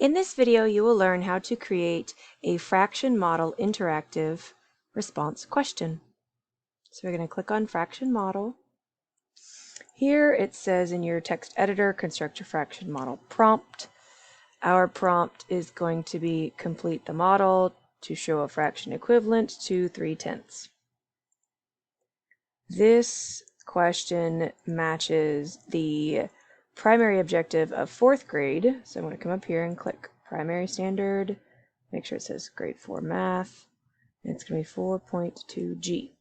In this video, you will learn how to create a fraction model interactive response question. So we're going to click on fraction model. Here it says in your text editor, construct your fraction model prompt. Our prompt is going to be complete the model to show a fraction equivalent to 3/10. This question matches the primary objective of 4th grade. So I'm going to come up here and click primary standard, make sure it says grade 4 math, and it's going to be 4.2G,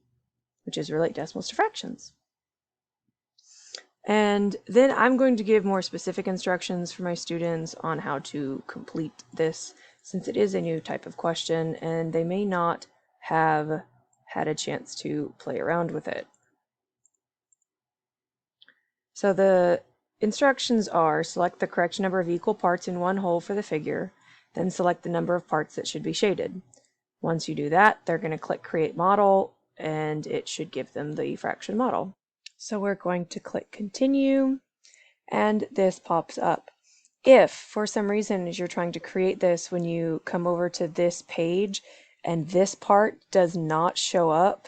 which is relate decimals to fractions. And then I'm going to give more specific instructions for my students on how to complete this, since it is a new type of question and they may not have had a chance to play around with it. So the instructions are: select the correct number of equal parts in one whole for the figure, then select the number of parts that should be shaded. Once you do that, they're going to click Create Model, and it should give them the fraction model. So we're going to click Continue, and this pops up. If, for some reason, as you're trying to create this, when you come over to this page and this part does not show up,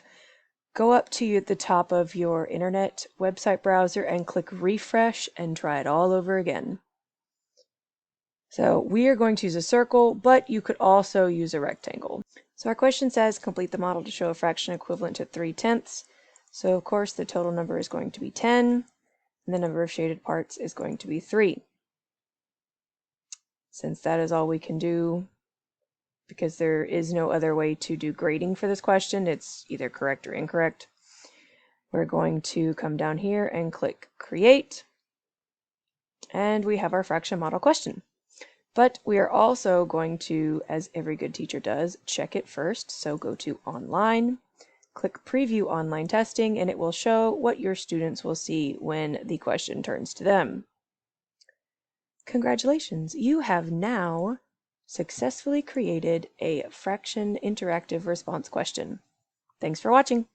go up to the top of your internet website browser and click refresh and try it all over again. So we are going to use a circle, but you could also use a rectangle. So our question says complete the model to show a fraction equivalent to 3/10. So of course the total number is going to be 10, and the number of shaded parts is going to be 3. Since that is all we can do, because there is no other way to do grading for this question, it's either correct or incorrect, we're going to come down here and click Create, and we have our fraction model question. But we are also going to, as every good teacher does, check it first. So go to Online, click Preview Online Testing, and it will show what your students will see when the question turns to them. Congratulations, you have now successfully created a fraction interactive response question. Thanks for watching.